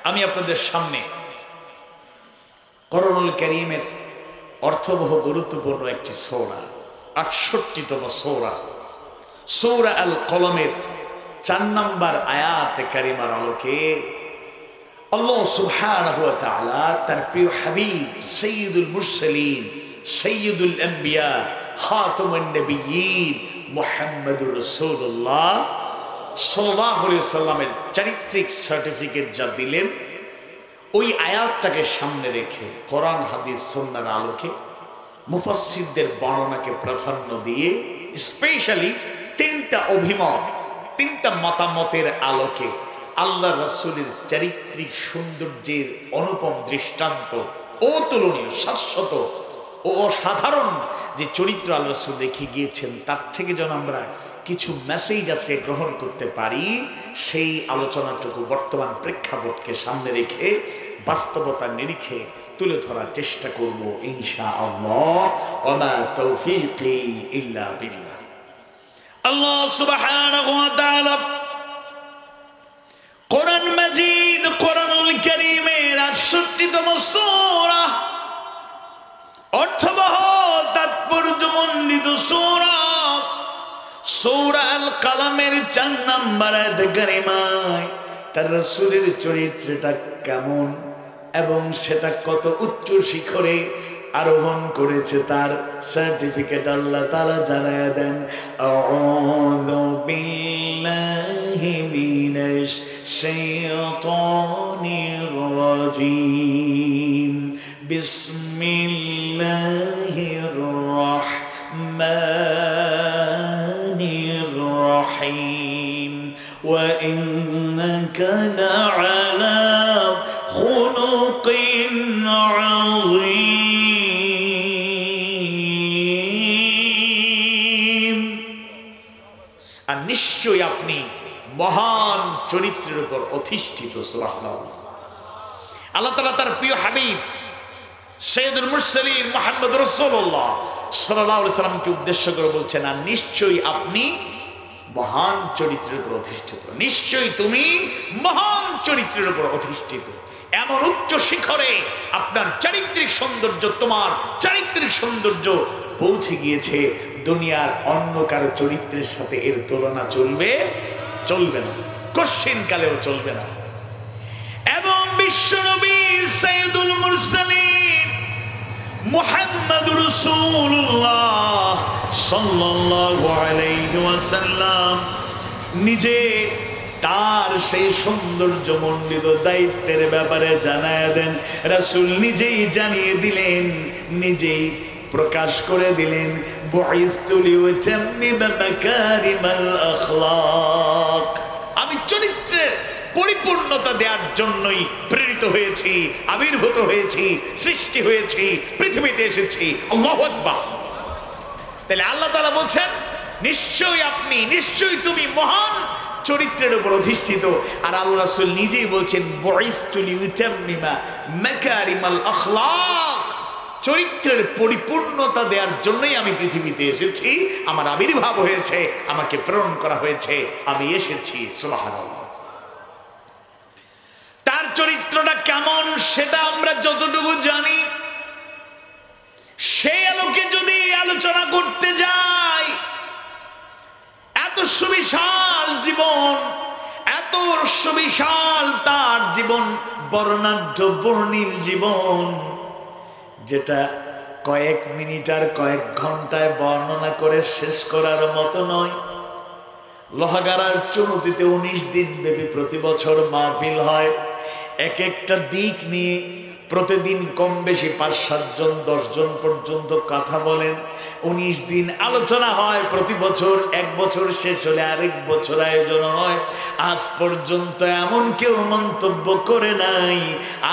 আমি আপনাদের সামনে কোরআনুল কারীমের অর্থবহ গুরুত্বপূর্ণ একটি সূরা ৬৮তম সূরা সূরা আল কলমের ৪ নম্বর আয়াতে কারিমার আলোকে আল্লাহ সুবহানাহু ওয়া তাআলা তার প্রিয় হাবিব সাইয়্যিদুল মুরসালিন সাইয়্যিদুল আম্বিয়া খাতামুন নবিয়্যিন মুহাম্মদুর রাসূলুল্লাহ সাল্লাল্লাহু আলাইহি সাল্লামের চারিত্রিক সার্টিফিকেট যা দিলেন, ওই আয়াতটাকে সামনে রেখে কোরআন হাদিস সুন্নাহর আলোকে মুফাসসিরদের বর্ণনাকে প্রাধান্য দিয়ে স্পেশালি তিনটা অভিমত, তিনটা মতামতের আলোকে আল্লাহ রাসূলের চারিত্রিক সৌন্দর্যের অনুপম দৃষ্টান্ত, অতুলনীয়, শাশ্বত ও অসাধারণ যে চরিত্র আল্লাহ রাসূল রেখে গিয়েছেন, তার থেকে যেন আমরা কিছু মেসেজ আজকে গ্রহণ করতে পারি, সেই আলোচনাটুকু বর্তমান প্রেক্ষাপটকে সামনে রেখে বাস্তবতার নিরিখে তুলে ধরার চেষ্টা করব ইনশাআল্লাহ। ওয়া মা তাওফীকি ইল্লা বিল্লাহ। আল্লাহ সুবহানাহু ওয়া তাআলা কোরআন মাজিদ কোরআনুল কারীমের ৬৮তম সূরা, অর্থবহ তাৎপর্যমণ্ডিত সূরা সূরা আল কলমের ৪ নম্বর আয়াতে কারিমায় তার রাসূলের চরিত্রটা কেমন এবং সেটা কত উচ্চ শিখরে আরোহণ করেছে তার সার্টিফিকেট আল্লাহ তাআলা জানায়া দেন। আউযু বিল্লাহি মিনাশ শাইতানির রাজীম। বিসমিল্লাহির রাহমানির রাহিম। ওয়া ইন্নাকা লা'আলা খুলুকিন আযীম। আর নিশ্চয়ই আপনি মহান চরিত্রের উপর অধিষ্ঠিত। সুবহানাল্লাহ। আল্লাহ তাআলা তার প্রিয় হাবিব সাইয়্যিদুল মুরসালিন মুহাম্মদুর রাসূলুল্লাহ সাল্লাল্লাহু আলাইহি সাল্লামকে উদ্দেশ্য করে বলছেন, আর নিশ্চয়ই আপনি মহান চরিত্রের উপর অধিষ্ঠিত, নিশ্চয়ই তুমি মহান চরিত্রের উপর অধিষ্ঠিত। এমন উচ্চ শিখরে আপনার চারিত্রিক সৌন্দর্য, তোমার চারিত্রিক সৌন্দর্য পৌঁছে গিয়েছে, দুনিয়ার অন্য কারো চরিত্রের সাথে এর তুলনা চলবে না, কশিন কালেও চলবে না। এবং বিশ্বনবী সাইয়্যিদুল মুরসালিন মুহাম্মদুর রাসূলুল্লাহ সাল্লাল্লাহু আলাইহি ওয়াসাল্লাম নিজে তার সেই সৌন্দর্যমণ্ডিত দায়িত্বের ব্যাপারে জানায়া দেন। রাসূল নিজেই জানিয়ে দিলেন, নিজেই প্রকাশ করে দিলেন, বুইসতু লিউতাম্মিমা মাকারিমাল আখলাক। আমি চরিত্রের পরিপূর্ণতা দেওয়ার জন্যই প্রেরিত হয়েছি, আবির্ভূত হয়েছি, সৃষ্টি হয়েছি, পৃথিবীতে এসেছি। আল্লাহু আকবার। তাহলে আল্লাহ তাআলা বলছেন, নিশ্চয়ই আপনি, নিশ্চয়ই তুমি মহান চরিত্রের উপর অধিষ্ঠিত। আর আল্লাহ রাসূল নিজেই বলছেন, বুইসতু লিউতাম্মিমা মাকারিমাল আখলাক। চরিত্রের পরিপূর্ণতা দেওয়ার জন্যই আমি পৃথিবীতে এসেছি, আমার আবির্ভাব হয়েছে, আমাকে প্রেরণ করা হয়েছে, আমি এসেছি। সুবহানাল্লাহ। তার চরিত্রটা কেমন সেটা আমরা যতটুকু জানি, সেই আলোকে যদি আলোচনা করতে যাই, এত সুবিশাল জীবন, এত সুবিশাল তার জীবন, বর্ণাঢ্য বর্ণিল জীবন, যেটা কয়েক মিনিট আর কয়েক ঘন্টায় বর্ণনা করে শেষ করার মতো নয়। লোহাগাড়ার চুনতিতে 19 দিন ব্যাপী প্রতি বছর মাহফিল হয়। এক একটা দিক নিয়ে প্রতিদিন কম বেশি 5-7 জন 10 জন পর্যন্ত কথা বলেন। 19 দিন আলোচনা হয় প্রতি বছর। এক বছর শেষ হলে আরেক বছর আয়োজন হয়। আজ পর্যন্ত এমন কেউ মন্তব্য করে নাই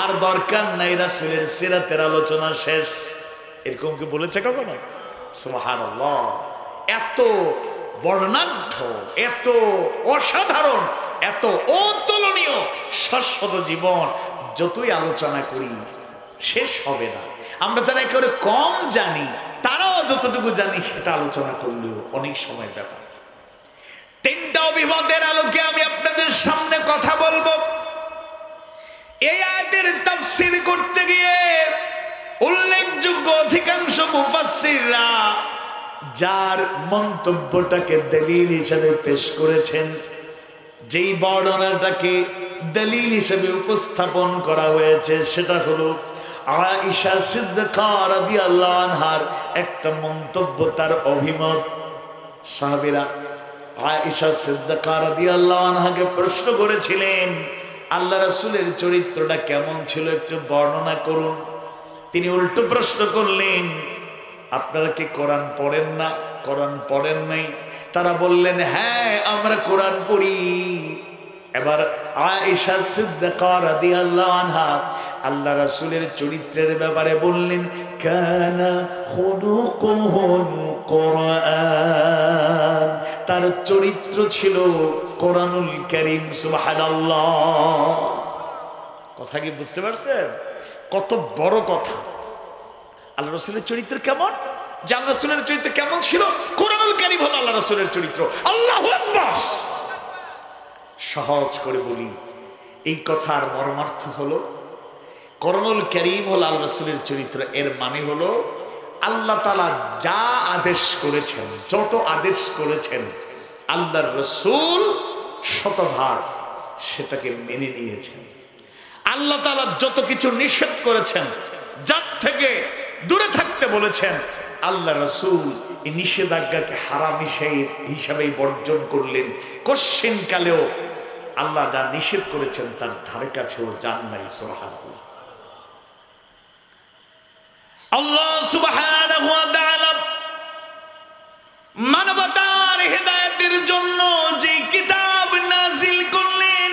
আর দরকার নাই রাসূলের সিরাতের আলোচনা শেষ, এরকম কি বলেছে কখনো? সুবহানাল্লাহ। এত বর্ণাঢ্য, এত অসাধারণ, এত অতুলনীয় শাশ্বত জীবন যতই আলোচনা করি শেষ হবে না। আমরা যারা একেবারে কম জানি, তারাও যতটুকু জানি সেটা আলোচনা করলেও অনেক সময় ব্যাপার। 3টা অভিমতের আলোকে আমি আপনাদের সামনে কথা বলবো। এই আয়াতের তাফসীর করতে গিয়ে উল্লেখযোগ্য অধিকাংশ মুফাসসিররা যার মন্তব্যটাকে দলিল হিসেবে পেশ করেছেন, যেই বর্ণনাটাকে দলিল হিসেবে উপস্থাপন করা হয়েছে, সেটা হলো আয়েশা সিদ্দিকা রাদিয়াল্লাহু আনহার একটা মন্তব্য, তার অভিমত। সাহাবীরা আয়েশা সিদ্দিকা রাদিয়াল্লাহু আনহাকে প্রশ্ন করেছিলেন, আল্লাহ রাসূলের চরিত্রটা কেমন ছিল, একটু বর্ণনা করুন। তিনি উল্টো প্রশ্ন করলেন, আপনারা কি কোরআন পড়েন না? কোরআন পড়েন নাই? তারা বললেন, হ্যাঁ আমরা কোরআন পড়ি। এবার আয়েশা সিদ্দিকা রাদিয়াল্লাহু আনহা আল্লাহ রাসূলের চরিত্রের ব্যাপারে বললেন, কানা খুলুকুহুল কোরআন, তার চরিত্র ছিল কোরআনুল কারীম। সুবহানাল্লাহ। কথা কি বুঝতে পারছেন? কত বড় কথা। আল্লাহ রাসূলের চরিত্র কেমন? যে আল্লাহ রাসূলের চরিত্র কেমন ছিল? কোরআনুল কারীম হলো আল্লাহ রাসূলের চরিত্র। আল্লাহু আকবার। সহজ করে বলি, এই কথার মর্মার্থ হলো কোরআনুল কারীম হলো আল্লাহ রাসূলের চরিত্র। এর মানে হলো আল্লাহ তাআলা যা আদেশ করেছেন, যত আদেশ করেছেন, আল্লাহর রাসূল শতভাগ সেটাকে মেনে নিয়েছেন। আল্লাহ তাআলা যত কিছু নিষেধ করেছেন, যার থেকে দূরে থাকতে বলেছেন, আল্লাহ রাসূল এই নিষেধাজ্ঞাকে হারাম হিসাবেই বর্জন করলেন। কোশ্চিন কালেও আল্লাহ যা নিষেধ করেছেন তার ধারে কাছেও যান নাই। সুবহানাল্লাহ। আল্লাহ সুবহানাহু ওয়া তাআলা মানবতার হেদায়েতের জন্য যে কিতাব নাজিল করলেন,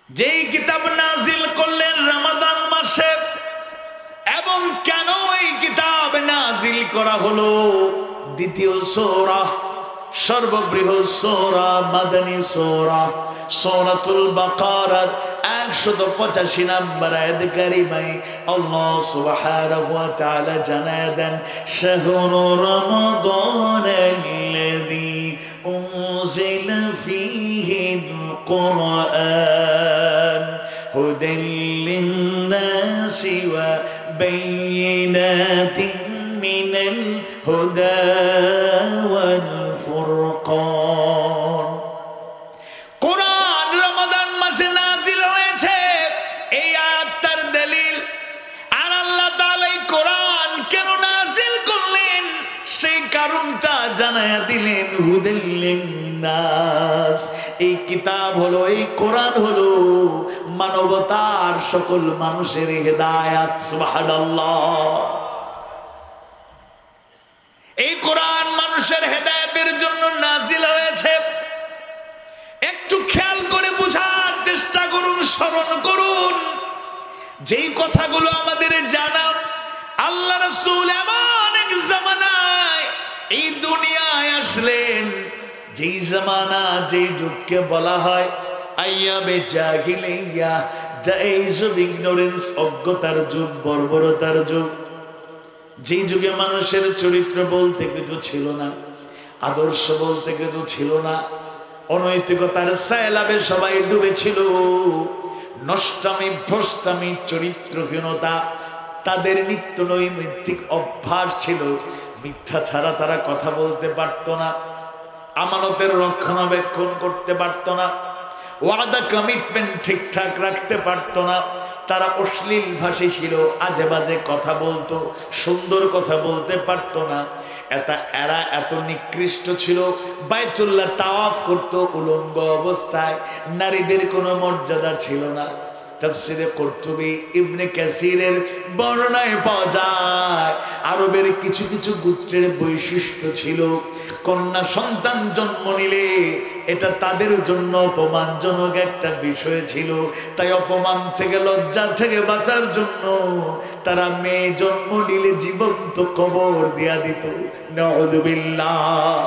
যেই কিতাব নাজিল করলেন রমাদান মাসে, এবং কেন এই কিতাব নাজিল করা হলো? দ্বিতীয় সূরা, সর্ববৃহৎ সূরা, মাদানী সূরা, সূরাতুল বাকারার 185 নম্বর আয়াত কারিমায় আল্লাহ সুবহানাহু ওয়া তাআলা জানায় দেন, শাহরু রমাদানাল্লাযী উনজিলা ফীহিল কুরআন হুদাল লিন-নাসি ওয়া বাইয়িনাতিন মিনাল হুদা ওয়াল ফুরকান। কোরআন রমাদান মাসে নাজিল হয়েছে, এই আয়াতটার দলিল। আর আল্লাহ তাআলা এই কোরআন কেন নাজিল করলেন সেই কারণটা জানায়া দিলেন। হুদাল লিন-নাস, এই কিতাব হলো, এই কোরআন হলো মানবতার সকল মানুষের হেদায়েত। সুবহানাল্লাহ। এই কোরআন মানুষের হেদায়েতের জন্য নাজিল হয়েছে। একটু খেয়াল করে বুঝার চেষ্টা করুন, স্মরণ করুন যেই কথাগুলো আমাদের জানা। আল্লাহ রাসূল এমন এক জামানায় এই দুনিয়ায় আসলেন, যেই জামানা, যেই যুগকে বলা হয় আইয়ামে জাহিলিয়া, দ্য এজ অফ ইগনোরেন্স, অজ্ঞতার যুগ, বর্বরতার যুগ। যেই যুগে মানুষের চরিত্র বলতে কিছু ছিল না, আদর্শ বলতে কিছু ছিল না, অনৈতিকতার সায়লাবে সবাই ডুবেছিল। নষ্টামি, ভ্রষ্টামি, চরিত্রহীনতা তাদের নিত্য নৈমিত্তিক অভ্যাস ছিল। মিথ্যা ছাড়া তারা কথা বলতে পারত না, আমানতের রক্ষণাবেক্ষণ করতে পারত না, ওয়াদা কমিটমেন্ট ঠিকঠাক রাখতে পারত না। তারা অশ্লীল ভাষী ছিল, আজে বাজে কথা বলতো, সুন্দর কথা বলতে পারত না। এরা এত নিকৃষ্ট ছিল, বাইতুল্লাহ তাওয়াফ করত উলঙ্গ অবস্থায়, নারীদের কোনো মর্যাদা ছিল না। তাফসীরে কুরতুবী, ইবনে কাসিরের বর্ণনায় পাওয়া যায় আরবের কিছু কিছু গোত্রের বৈশিষ্ট্য ছিল, কন্যা সন্তান জন্ম নিলে এটা তাদের জন্য অপমানজনক একটা বিষয় ছিল। তাই অপমান থেকে, লজ্জা থেকে বাঁচার জন্য তারা মেয়ে জন্ম নিলে জীবন্ত কবর দিয়া দিত। নাউযুবিল্লাহ।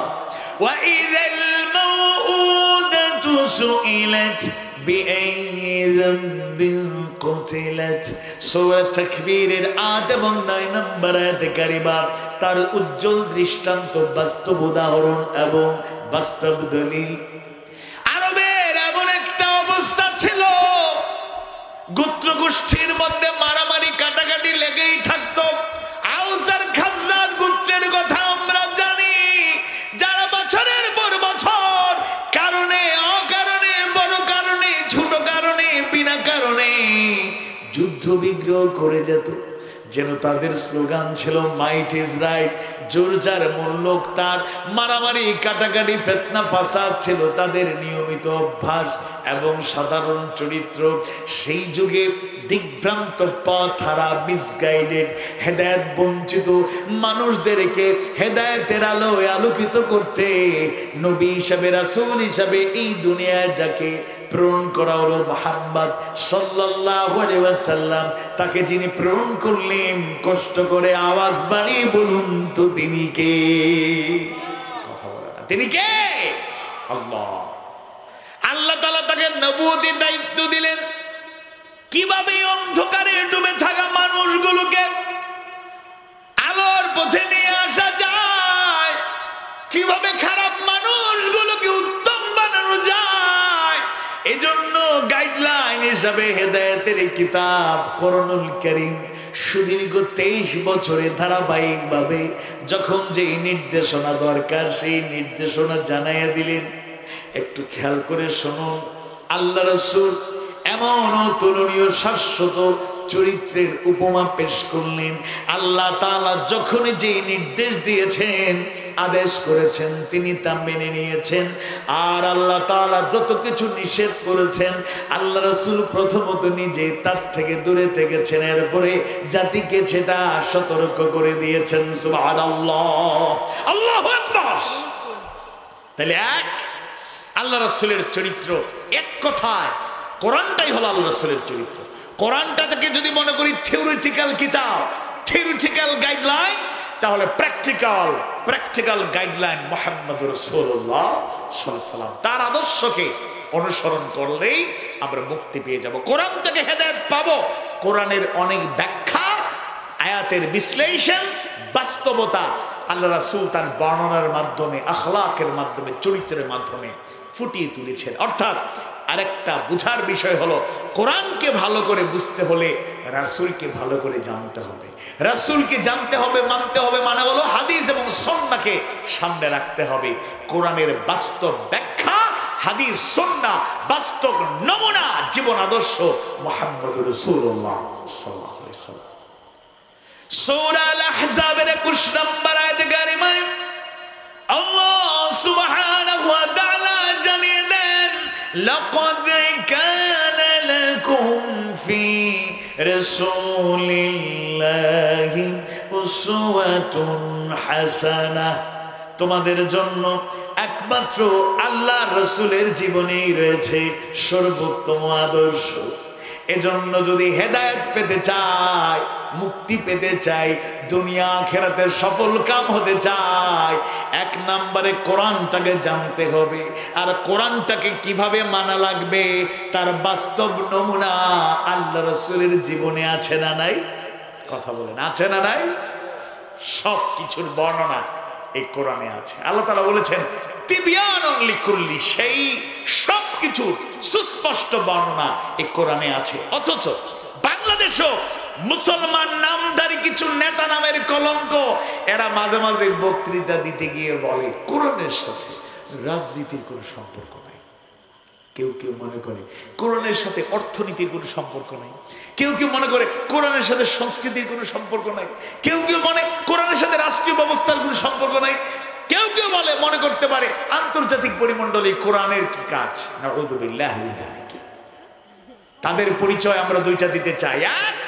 ওয়া ইযাল মাউউদাতু সুইলাত বিআইয়ি যামবিন কুতিলাত। সূরা তাকবীরের 8 এবং 9 নম্বর আয়াতে কারিমা তার উজ্জ্বল দৃষ্টান্ত, বাস্তব উদাহরণ এবং বাস্তব দলিল। আরবের এমন একটা অবস্থা ছিল, গোত্র গোষ্ঠীর মধ্যে মারামারি কাটাকাটি লেগেই থাকতো। আউস আর খাজরাজ গোত্রের কথা আমরা জানি, যারা বছরের পর বছর কারণে অকারণে, বড় কারণে ছোট কারণে, বিনা কারণে যুদ্ধ বিগ্রহ করে যেত। যেন তাদের স্লোগান ছিল মাইট ইজ রাইট, জোর যার মূল্যক তার। মারামারি কাটাকাটি ফিতনা ফাসাদ ছিল তাদের নিয়মিত অভ্যাস এবং সাধারণ চরিত্র। সেই যুগে দিগ্ভ্রান্ত পথ হারা, মিসগাইডেড, হেদায়েত বঞ্চিত মানুষদেরকে হেদায়েতের আলোয় আলোকিত করতে নবী হিসাবে, রাসূল হিসাবে এই দুনিয়ায় যাকে প্রেরণ করা হলো মুহাম্মদ সাল্লাল্লাহু আলাইহি ওয়াসাল্লাম, তাকে যিনি প্রেরণ করলেন, কষ্ট করে আওয়াজ বাড়িয়ে বলুন তো তিনি কে? কথা বলে না, তিনি কে? আল্লাহ। আল্লাহ তাআলা তাকে নবুয়তের দায়িত্ব দিলেন। কিভাবে অন্ধকারে ডুবে থাকা মানুষগুলোকে আলোর পথে নিয়ে আসা যায়, কিভাবে খারাপ মানুষগুলোকে উত্তম বানানো যায়, এজন্য গাইডলাইন হিসাবে হেদায়েতের কিতাব কোরআনুল কারীম সুদীর্ঘ 23 বছরে ধারাবাহিকভাবে যখন যে নির্দেশনা দরকার সেই নির্দেশনা জানাইয়া দিলেন। একটু খেয়াল করে শুনুন, আল্লাহ রাসূল এমন অতুলনীয় শাশ্বত চরিত্রের উপমা পেশ করলেন। আল্লাহ তাআলা যখন যে নির্দেশ দিয়েছেন, আদেশ করেছেন, তিনি তা মেনে নিয়েছেন। আর আল্লাহ তাআলা যত কিছু নিষেধ করেছেন, আল্লাহ রাসূল প্রথমত নিজে তার থেকে দূরে থেকেছেন, এরপরে জাতিকে সেটা সতর্ক করে দিয়েছেন। সুবহানাল্লাহ, আল্লাহু আকবার। তাহলে এক, আল্লাহ রাসূলের চরিত্র, এক কথায় কোরআনটাই হলো আল্লাহ রাসূলের চরিত্র। কোরআনটাকে যদি মনে করি থিওরিটিক্যাল কিতাব, থিওরিটিক্যাল গাইডলাইন, তাহলে প্র্যাকটিক্যাল গাইডলাইন মুহাম্মদুর রাসূলুল্লাহ সাল্লাল্লাহু আলাইহি ওয়াসাল্লাম। তার আদর্শকে অনুসরণ করলেই আমরা মুক্তি পেয়ে যাব, কোরআন থেকে হেদায়েত পাবো। কোরআনের অনেক ব্যাখ্যা, আয়াতের বিশ্লেষণ, বাস্তবতা আল্লাহ রাসূল তার বর্ণনার মাধ্যমে, আখলাকের মাধ্যমে, চরিত্রের মাধ্যমে ফুটিয়ে তুলেছেন। অর্থাৎ আরেকটা বুঝার বিষয় হলো, কোরআনকে ভালো করে বুঝতে হলে রাসূলকে ভালো করে জানতে হবে। রাসূলকে জানতে হবে, মানতে হবে, মানে হলো হাদিস এবং সুন্নাহকে সামনে রাখতে হবে। কোরআনের বাস্তব ব্যাখ্যা, হাদিস, সুন্নাহ, বাস্তব নমুনা জীবন আদর্শ মুহাম্মদুর রাসূলুল্লাহ সাল্লাল্লাহু আলাইহি ওয়াসাল্লাম। সূরা আল-আহজাবের 21 নম্বর আয়াতে কারিমায় আল্লাহ সুবহানাহু ওয়া তাআলা জানিয়ে দেন, লাকাদ কানা লাকুম ফি রাসূলিল্লাহি উসওয়াতুন হাসানাহ। তোমাদের জন্য একমাত্র আল্লাহর রাসূলের জীবনেই রয়েছে সর্বোত্তম আদর্শ। এজন্য যদি হেদায়েত পেতে চাই, মুক্তি পেতে চাই, দুনিয়া আখিরাতের সফল কাম হতে চাই, এক নম্বরে কোরআনটাকে জানতে হবে। আর কোরআনটাকে কিভাবে মানা লাগবে, তার বাস্তব নমুনা আল্লাহ রাসূলের জীবনে আছে না নাই? কথা বলেন, আছে না নাই? সব কিছুর বর্ণনা এই কোরআনে আছে। আল্লাহ তাআলা বলেছেন তিবিয়ানুন লিকুল্লি শাই, সব কিছু সুস্পষ্ট বর্ণনা এই কোরআনে আছে। অথচ বাংলাদেশও মুসলমান নামধারী কিছু নেতা নামের কলঙ্ক, এরা মাঝে মাঝে বক্তৃতা দিতে গিয়ে বলে কোরআনের সাথে রাজনীতির কোনো সম্পর্ক নাই। কেউ কেউ মনে করে কোরআনের সাথে অর্থনীতির কোনো সম্পর্ক নাই, কেউ কেউ মনে করে কোরআনের সাথে সংস্কৃতির কোনো সম্পর্ক নাই, কেউ কেউ মনে কোরআনের সাথে রাষ্ট্রীয় ব্যবস্থার কোনো সম্পর্ক নাই, কেউ কেউ বলে মনে করতে পারে আন্তর্জাতিক পরিমণ্ডলে কোরআনের কি কাজ। নাউযুবিল্লাহি মিন যালিক। তাদের পরিচয় আমরা দুইটা দিতে চাই। এক,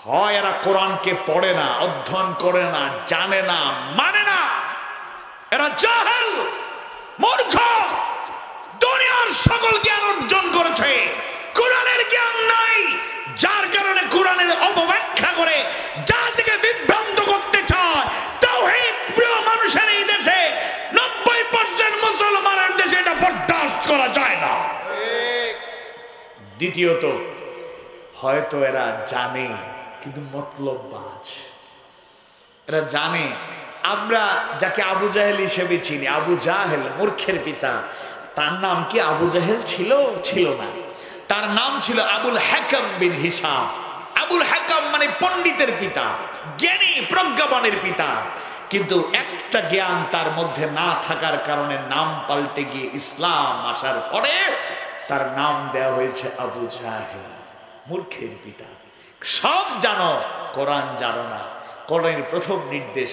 হয় এরা কোরআনকে পড়ে না, অধ্যয়ন করে না, জানে না, মানে না, এরা জাহেল, মূর্খ, দুনিয়ার সকল জ্ঞান অর্জন করেছে, কোরআনের জ্ঞান নাই, যার কারণে কোরআনের অপব্যাখ্যা করে জাতিকে বিভ্রান্ত করতে চায়। তাওহীদ প্রিয় মানুষের এই দেশে 90% মুসলমানের দেশে এটা বরদাস্ত করা যায় না। দ্বিতীয়ত, হয়তো এরা জানে কিন্তু মতলববাজ। এরা জানে, আমরা যাকে আবু জাহেল হিসেবে চিনি, আবু জাহেল মূর্খের পিতা, তার নাম কি আবু জাহেল ছিল? ছিল না। তার নাম ছিল আবুল হাকাম বিন হিসাম। আবুল হাকাম মানে পণ্ডিতের পিতা, জ্ঞানী প্রজ্ঞাবানের পিতা। কিন্তু একটা জ্ঞান তার মধ্যে না থাকার কারণে নাম পাল্টে গিয়ে ইসলাম আসার পরে তার নাম দেওয়া হয়েছে আবু জাহেল, মূর্খের পিতা। সব জানো, কোরআন জানো না। কোরআনের প্রথম নির্দেশ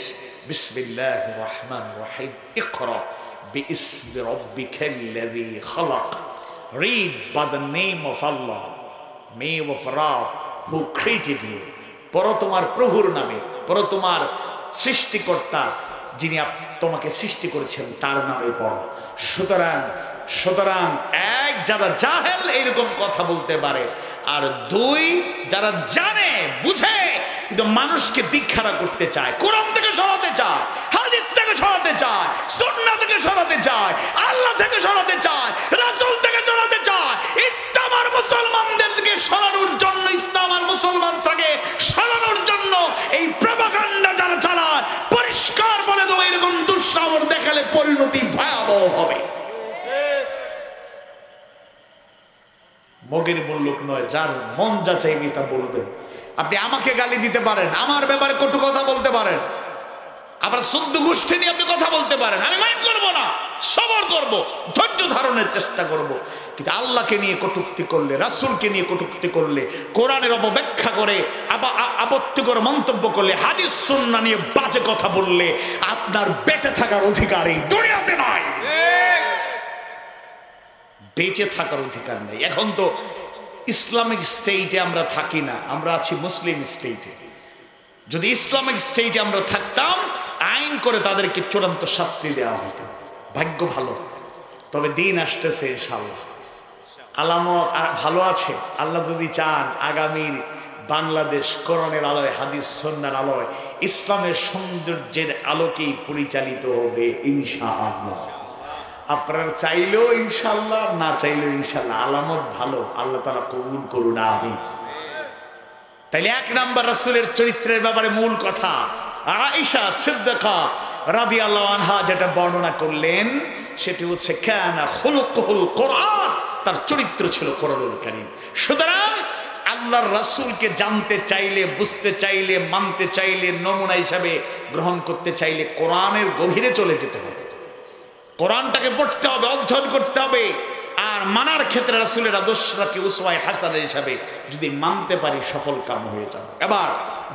বিসমিল্লাহির রহমানির রহিম, ইকরা বিইসমি রাব্বিকাল্লাযী খালাক। Read by the name of Allah, name of Rabb who created you. পড়ো তোমার প্রভুর নামে, পড়ো তোমার সৃষ্টিকর্তা যিনি তোমাকে সৃষ্টি করেছেন তার নামে পড়ো। সুতরাং এক, যারা জাহেল এরকম কথা বলতে পারে, আর দুই, যারা জানে বুঝে কিন্তু মানুষকে দিকহারা করতে চায়, কোরআন থেকে সরাতে চায়, হাদিস থেকে সরাতে চায়, সুন্নাহ থেকে সরাতে চায়, আল্লাহ থেকে সরাতে চায়, রাসূল থেকে সরাতে চায়, ইসলাম আর মুসলমানদেরকে সরানোর জন্য, ইসলাম আর মুসলমান থেকে সরানোর জন্য এই প্রপাগান্ডা যারা চালায়, পরিষ্কার বলে দেবো এরকম দুঃসাহস দেখালে পরিণতি ভয়াবহ হবে। মগের মুল্লুক নয়, যার মন যা চাইবে তা বলবেন। আপনি আমাকে গালি দিতে পারেন, আমার ব্যাপারে কটু কথা বলতে পারেন, আবার শুদ্ধ গোষ্ঠী নিয়ে আপনি কথা বলতে পারেন, আমি মাইন্ড করবো না, সবর করব, ধৈর্য ধারণের চেষ্টা করব। কিন্তু আল্লাহকে নিয়ে কটূক্তি করলে, রাসূলকে নিয়ে কটূক্তি করলে, কোরআনের অপব্যাখ্যা করে আপত্তিকর মন্তব্য করলে, হাদিস সুন্নাহ নিয়ে বাজে কথা বললে আপনার বেঁচে থাকার অধিকার এই দুনিয়াতে নাই, বেঁচে থাকার অধিকার নেই। এখন তো ইসলামিক স্টেটে আমরা থাকি না, আমরা আছি মুসলিম স্টেটে। যদি ইসলামিক স্টেটে আমরা থাকতাম, আইন করে তাদেরকে চূড়ান্ত শাস্তি দেওয়া হতো। ভাগ্য ভালো, তবে দিন আসতেছে ইনশাআল্লাহ, আলামত ভালো আছে। আল্লাহ যদি চান আগামীর বাংলাদেশ কোরআনের আলোয়, হাদিস সুন্নাহর আলোয়, ইসলামের সৌন্দর্যের আলোকেই পরিচালিত হবে ইনশাআল্লাহ। আপনারা চাইলেও ইনশাআল্লাহ, না চাইলেও ইনশাআল্লাহ, আলামত ভালো, আল্লাহ তাআলা কবুল করুন, আমিন। তাইলে এক নাম্বার রাসূলের চরিত্রের ব্যাপারে মূল কথা, আয়েশা সিদ্দিকা রাদিয়াল্লাহু আনহা যেটা বর্ণনা করলেন সেটি হচ্ছে কানা খুলুকুল কোরআন, তার চরিত্র ছিল কোরআনুল কারীম। সুতরাং আল্লাহর রাসূলকে জানতে চাইলে, বুঝতে চাইলে, মানতে চাইলে, নমুনা হিসাবে গ্রহণ করতে চাইলে কোরআনের গভীরে চলে যেতে হবে, কোরআনটাকে পড়তে হবে, অধ্যয়ন করতে হবে। আর মানার ক্ষেত্রে রাসূলের আদর্শকে উসওয়ায়ে হাসানা হিসাবে যদি মানতে পারি, সফল কাম হয়ে যাবে। এবার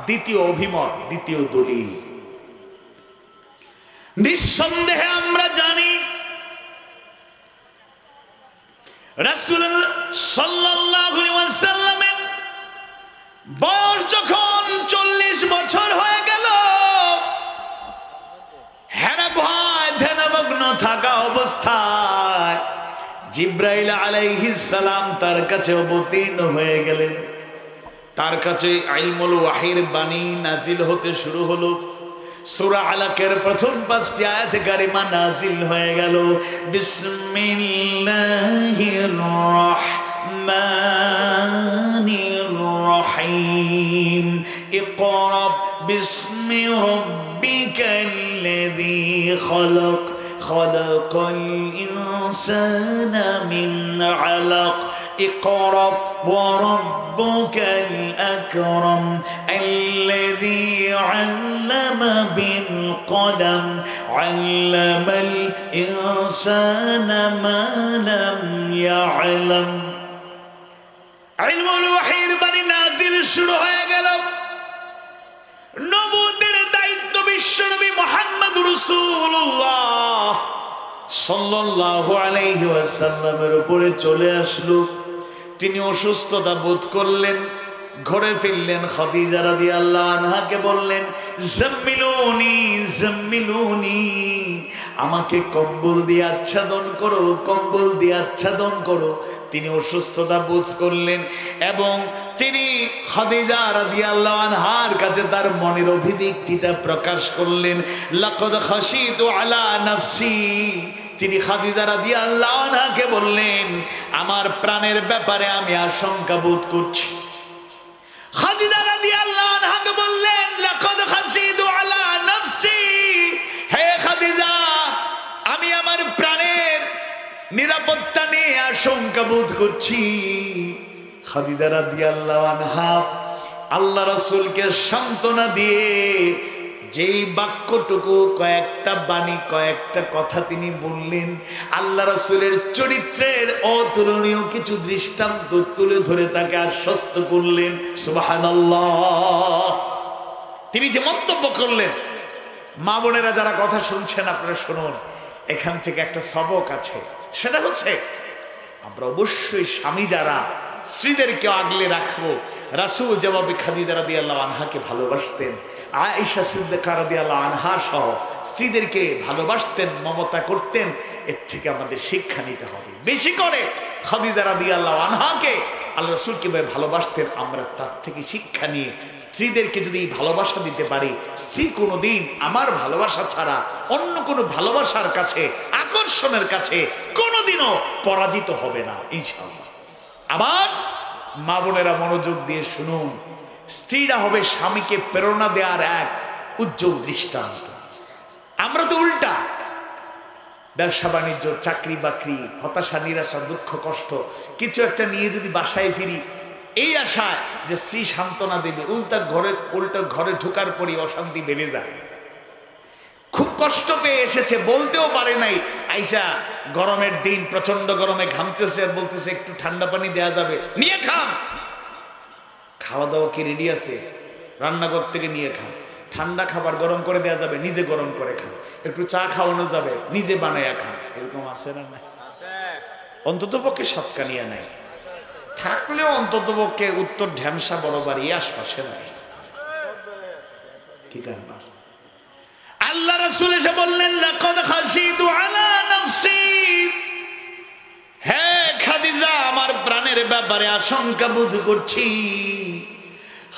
দ্বিতীয় অভিমত, দ্বিতীয় দলিল, নিঃসন্দেহে আমরা জানি রাসূল সাল্লাল্লাহু আলাইহি ওয়াসাল্লামের বয়স যখন 40 বছর হয়ে গেল, হেরা গুহায় ধ্যানমগ্ন থাকা অবস্থায় জিবরাইল আলাইহিস সালাম তার কাছে অবতীর্ণ হয়ে গেলেন। তার কাছে ইলমুল ওয়াহির বাণী নাজিল হতে শুরু হলো। সূরা আলাকের প্রথম 5টি আয়াত কারিমা নাজিল হয়ে গেল। বিসমিল্লাহির রাহমানির রহিম, ইকরা বিসমি রাব্বিকাল্লাযী খালাক, খালাকাল ইনসানা মিন আলাক, اقرأ وربك الأكرم الذي علم بالقلم علم الإنسان ما لم يعلم। ইলমুল ওয়াহির বাণী নাজিল শুরু হয়ে গেল। নবুয়তের দায়িত্ব বিশ্বনবী মুহাম্মদুর রাসূলুল্লাহ সাল্লাল্লাহু আলাইহি ওয়াসাল্লামের উপরে চলে আসলো। তিনি অসুস্থতা বোধ করলেন, ঘরে ফিরলেন। খাদিজা রাদিয়াল্লাহু আনহাকে বললেন, জাম্মিলুনি জাম্মিলুনি, আমাকে কম্বল দিয়ে আচ্ছাদন করো, কম্বল দিয়ে আচ্ছাদন করো। তিনি অসুস্থতা বোধ করলেন এবং তিনি খাদিজা রাদিয়াল্লাহু আনহার কাছে তার মনের অভিব্যক্তিটা প্রকাশ করলেন। লাকাদ খাশিতু আলা নাফসি, তিনি খাদিজা রাদিয়াল্লাহু আনহাকে বললেন, আমার প্রাণের ব্যাপারে আমি আশঙ্কা বোধ করছি। খাদিজা রাদিয়াল্লাহু আনহাকে বললেন, লাকাদ খাশিতু আলা নাফসি, হে খাদিজা, আমি আমার প্রাণের নিরাপত্তা নিয়ে আশঙ্কা বোধ করছি খাদিজা রাদিয়াল্লাহু আনহা আল্লাহ রাসূলকে সান্ত্বনা দিয়ে যেই বাক্যটুকু কয়েকটা বাণী কয়েকটা কথা তিনি বললেন, আল্লাহ রাসূলের চরিত্রের অতুলনীয় কিছু দৃষ্টান্ত তুলে ধরে তাকে আশ্বস্ত করলেন। সুবহানাল্লাহ। তিনি যে মন্তব্য করলেন, মা বোনেরা যারা কথা শুনছেন আপনারা শুনুন, এখান থেকে একটা সবক আছে। সেটা হচ্ছে আমরা অবশ্যই স্বামী যারা স্ত্রীদেরকে আগলে রাখবো। রাসূল যেভাবে খাদিজা রাদিয়াল্লাহু আনহাকে ভালোবাসতেন, আয়েশা সিদ্দিকা রাদিয়াল্লাহু আনহা সহ স্ত্রীদেরকে ভালোবাসতেন, মমতা করতেন, এর থেকে আমাদের শিক্ষা নিতে হবে। বেশি করে খাদিজা রাদিয়াল্লাহু আনহাকে আল্লাহ রাসূল কিভাবে ভালোবাসতেন আমরা তার থেকে শিক্ষা নিয়ে স্ত্রীদেরকে যদি ভালোবাসা দিতে পারি, স্ত্রী কোনোদিন আমার ভালোবাসা ছাড়া অন্য কোনো ভালোবাসার কাছে, আকর্ষণের কাছে কোনোদিনও পরাজিত হবে না ইনশাআল্লাহ। আবার মা বোনেরা মনোযোগ দিয়ে শুনুন, স্ত্রীরা হবে স্বামীকে প্রেরণা দেওয়ার এক উজ্জ্বল দৃষ্টান্ত। আমরা তো উল্টা, ব্যবসা বাণিজ্য, চাকরি বাকরি, হতাশা, নিরাশা, দুঃখ, কষ্ট কিছু একটা নিয়ে যদি বাসায় ফিরি এই আশায় যে স্ত্রী সান্ত্বনা দেবে, উল্টা ঘরে ঢোকার পরই অশান্তি বেড়ে যায়। খুব কষ্ট পেয়ে এসেছে, বলতেও পারে নাই, আইসা গরমের দিন প্রচন্ড গরমে ঘামতেছে আর বলতেছে একটু ঠান্ডা পানি দেয়া যাবে, নিয়ে খান। খাওয়া দাওয়া কি রেডি আছে? রান্নাঘর থেকে নিয়ে খান। ঠান্ডা খাবার গরম করে দেওয়া যাবে, নিজে গরম করে খান। একটু চা খাওয়ানো যাবে, নিজে বানাইয়া খান। এরকম আছে না? নাই? অন্তত পক্ষে সৎকানিয়া নাই, থাকলেও অন্তত পক্ষে উত্তর ঢ্যামসা বড় বাড়ি আশপাশে নাই। কি কারবার? আল্লাহ রাসূল এসে বললেন, লাকাদ খাশিতু আলা নাফসি, হে খাদিজা আমার প্রাণের ব্যাপারে আশঙ্কা বোধ করছি।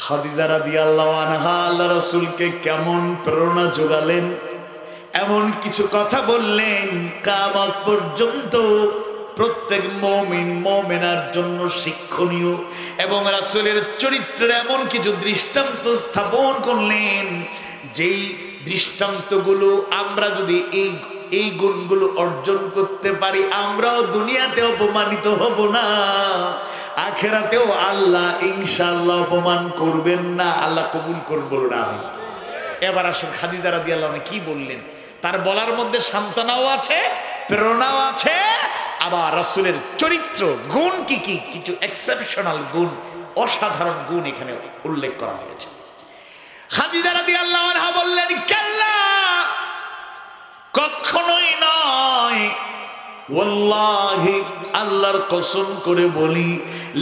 খাদিজা রাদিয়াল্লাহু আনহা আল্লাহ রাসূলকে কেমন প্রেরণা যোগালেন, এমন কিছু কথা বললেন কিয়ামত পর্যন্ত প্রত্যেক মুমিন মুমিনার জন্য শিক্ষণীয়, এবং রাসূলের চরিত্রের এমন কিছু দৃষ্টান্ত স্থাপন করলেন যেই দৃষ্টান্তগুলো আমরা যদি এই গুণগুলো অর্জন করতে পারি আমরাও দুনিয়াতে অপমানিত হব না, আখিরাতেও আল্লাহ ইনশাআল্লাহ অপমান করবেন না। আল্লাহ কবুল করুন, বলুন আমিন। এবার আসুন খাদিজা রাদিয়াল্লাহু আনহা কি বললেন, তার বলার মধ্যে সান্ত্বনাও আছে, প্রেরণাও আছে, আবার রাসূলের চরিত্র গুণ কি কি কিছু এক্সেপশনাল গুণ, অসাধারণ গুণ এখানে উল্লেখ করা হয়েছে। খাদিজা রাদিয়াল্লাহু আনহা বললেন, কাল্লা, কখনোই নয়, ওয়াল্লাহি আল্লাহর কসম করে বলি,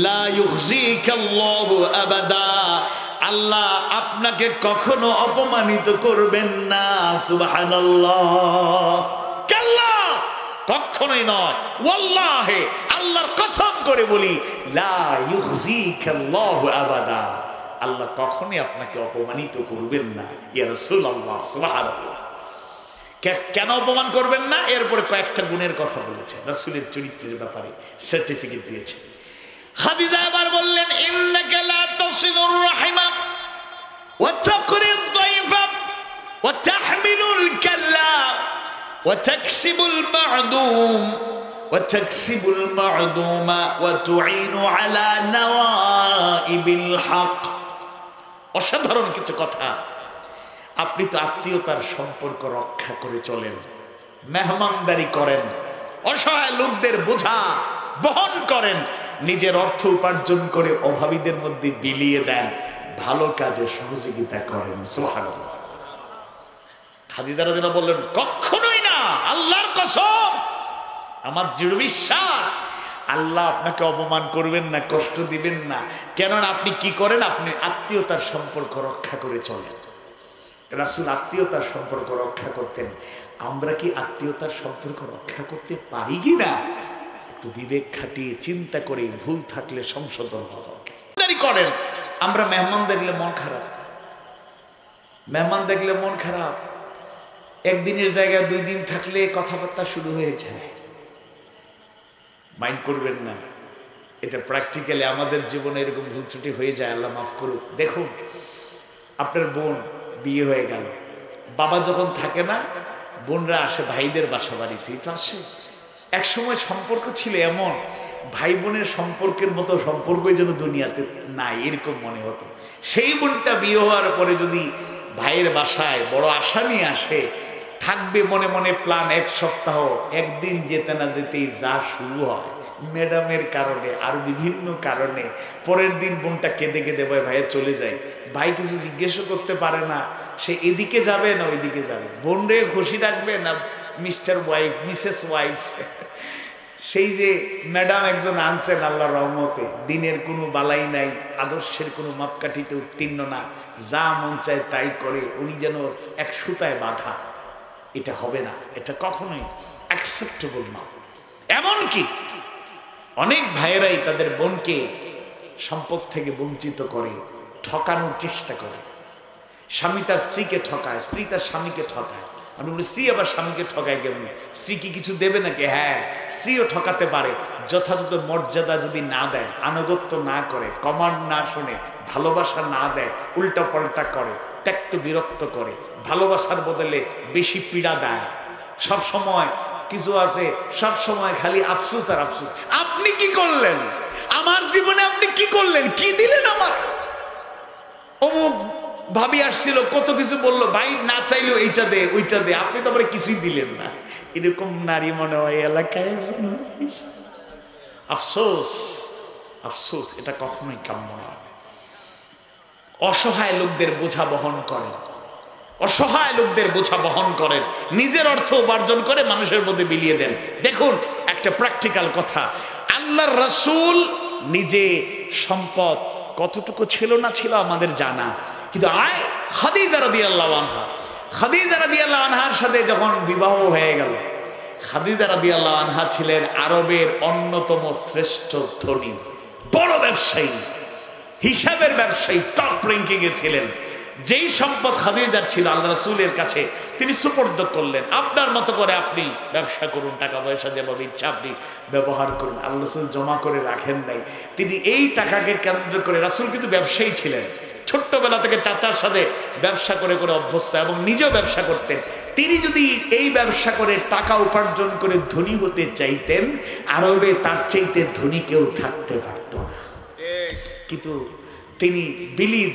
লা ইউখজিকাল্লাহু আবাদা, আল্লাহ আপনাকে কখনো অপমানিত করবেন না। সুবহানাল্লাহ। কাল্লা, কখনোই নয়, ওয়াল্লাহি আল্লাহর কসম করে বলি, লা ইউখজিকাল্লাহু আবাদা, আল্লাহ কখনোই আপনাকে অপমানিত করবেন না। ইয়া রাসূলুল্লাহ, সুবহানাল্লাহ। কেন অপমান করবেন না? এরপরে কয়েকটা গুণের কথা বলেছে, রাসূলের চরিত্রের ব্যাপারে সার্টিফিকেট দিয়েছে। খাদিজা এবার বললেন, ইন্নাকা লা তাসিলুর রাহিমা ওয়া তাকরিদ দাইফা ওয়া তাহমিলুল কাল্লা ওয়া তাকসিবুল মা'দুম ওয়া তাকসিবুল মা'দুমা ওয়া তুঈনু আলা নাওয়াইবিল হক। অসাধারণ কিছু কথা। আপনি তো আত্মীয়তার সম্পর্ক রক্ষা করে চলেন, মেহমানদারি করেন, অসহায় লোকদের বোঝা বহন করেন, নিজের অর্থ উপার্জন করে অভাবীদের মধ্যে বিলিয়ে দেন, ভালো কাজে সহযোগিতা করেন। সুবহানাল্লাহ। খাদিজা রাদিয়াল্লাহু বললেন, কখনোই না, আল্লাহর কসম, আমার দৃঢ় বিশ্বাস আল্লাহ আপনাকে অপমান করবেন না, কষ্ট দিবেন না। কেননা আপনি কি করেন? আপনি আত্মীয়তার সম্পর্ক রক্ষা করে চলেন। রাসূল আত্মীয়তার সম্পর্ক রক্ষা করতেন। আমরা কি আত্মীয়তার সম্পর্ক রক্ষা করতে পারি কি না? একটু বিবেক খাটিয়ে চিন্তা করে ভুল থাকলে সংশোধন হওয়া দরকার। করেন আমরা মেহমান দেখলে মন খারাপ, মেহমান দেখলে মন খারাপ, একদিনের জায়গায় 2 দিন থাকলে কথাবার্তা শুরু হয়ে যায়। মাইন্ড করবেন না, এটা প্র্যাকটিক্যালি আমাদের জীবনে এরকম ভুল ত্রুটি হয়ে যায়, আল্লাহ মাফ করুক। দেখুন, আপনার বোন বিয়ে হয়ে গেল, বাবা যখন থাকে না, বোনরা আসে ভাইদের বাসা বাড়িতেই তো আসে, এক সময় সম্পর্ক ছিল এমন, ভাই বোনের সম্পর্কের মতো সম্পর্ক যেন দুনিয়াতে নাই, এরকম মনে হতো। সেই বোনটা বিয়ে হওয়ার পরে যদি ভাইয়ের বাসায় বড় আশা নিয়ে আসে, থাকবে মনে মনে প্ল্যান 1 সপ্তাহ, একদিন যেতে না যেতেই যা শুরু হয় ম্যাডামের কারণে আর বিভিন্ন কারণে, পরের দিন বোনটা কেঁদে কেঁদে ভাইয়া চলে যায়। ভাই কিছু জিজ্ঞেসও করতে পারে না, সে এদিকে যাবে না ওইদিকে যাবে, বোন রে খুশি রাখবে না মিস্টার ওয়াইফ মিসেস ওয়াইফ। সেই যে ম্যাডাম একজন আনছেন আল্লাহর রহমতে, দিনের কোনো বালাই নাই, আদর্শের কোনো মাপকাঠিতে উত্তীর্ণ না, যা মন চায় তাই করে, উনি যেন এক সুতায় বাঁধা। এটা হবে না, এটা কখনোই অ্যাকসেপ্টেবল না। এমনকি অনেক ভাইয়েরাই তাদের বোনকে সম্পদ থেকে বঞ্চিত করে, ঠকানোর চেষ্টা করে। স্বামী তার স্ত্রীকে ঠকায়, স্ত্রী তার স্বামীকে ঠকায়। আমি বলি স্ত্রী আবার স্বামীকে ঠকায় কেমনি? স্ত্রী কি কিছু দেবে নাকি? হ্যাঁ, স্ত্রীও ঠকাতে পারে, যথাযথ মর্যাদা যদি না দেয়, আনুগত্য না করে, কমান্ড না শোনে, ভালোবাসা না দেয়, উল্টা পাল্টা করে, ত্যক্ত বিরক্ত করে, ভালোবাসার বদলে বেশি পীড়া দেয়। সব সময় কিছু আছে, সব সময় খালি আফসোস আর আফসোস। আপনি কি করলেন আমার জীবনে? আপনি কি করলেন? কি দিলেন আমার? অমুক ভাবি আসছিল, কত কিছু বললো, ভাই না চাইলেও এইটা দে ওইটা দে, আপনি তো আবার কিছুই দিলেন না। এরকম নারী মনে হয় এলাকায় একজন। আফসোস, আফসোস, এটা কখনোই কাম্য নয়। অসহায় লোকদের বোঝা বহন করেন, অসহায় লোকদের বোঝা বহন করেন, নিজের অর্থ উপার্জন করে মানুষের মধ্যে বিলিয়ে দেন। দেখুন একটা প্র্যাকটিক্যাল কথা, আল্লাহর রাসূল নিজে সম্পদ কতটুকু ছিল না ছিল আমাদের জানা, কিন্তু খাদিজা রাদিয়াল্লাহু আনহা, খাদিজা রাদিয়াল্লাহু আনহার সাথে যখন বিবাহ হয়ে গেল, খাদিজা রাদিয়াল্লাহু আনহা ছিলেন আরবের অন্যতম শ্রেষ্ঠ ধনী বড় ব্যবসায়ী, হিসাবের ব্যবসায়ী, টপ র্যাঙ্কিং এ ছিলেন। যেই সম্পদ খাদিজার ছিল আল্লাহ রাসূলের কাছে তিনি সুপর্দ করলেন, আপনার মতো করে আপনি ব্যবসা করুন, টাকা পয়সা যেভাবে ইচ্ছা আপনি ব্যবহার করুন। আল্লাহ রাসূল জমা করে রাখেন নাই, তিনি এই টাকাকে কেন্দ্র করে, রাসূল কিন্তু ব্যবসায়ী ছিলেন, ছোট্টবেলা থেকে চাচার সাথে ব্যবসা করে করে অভ্যস্ত এবং নিজেও ব্যবসা করতেন। তিনি যদি এই ব্যবসা করে টাকা উপার্জন করে ধনী হতে চাইতেন, আরবে তার চাইতে ধনী কেউ থাকতে পারত না। কিন্তু তিনি বিলিয়ে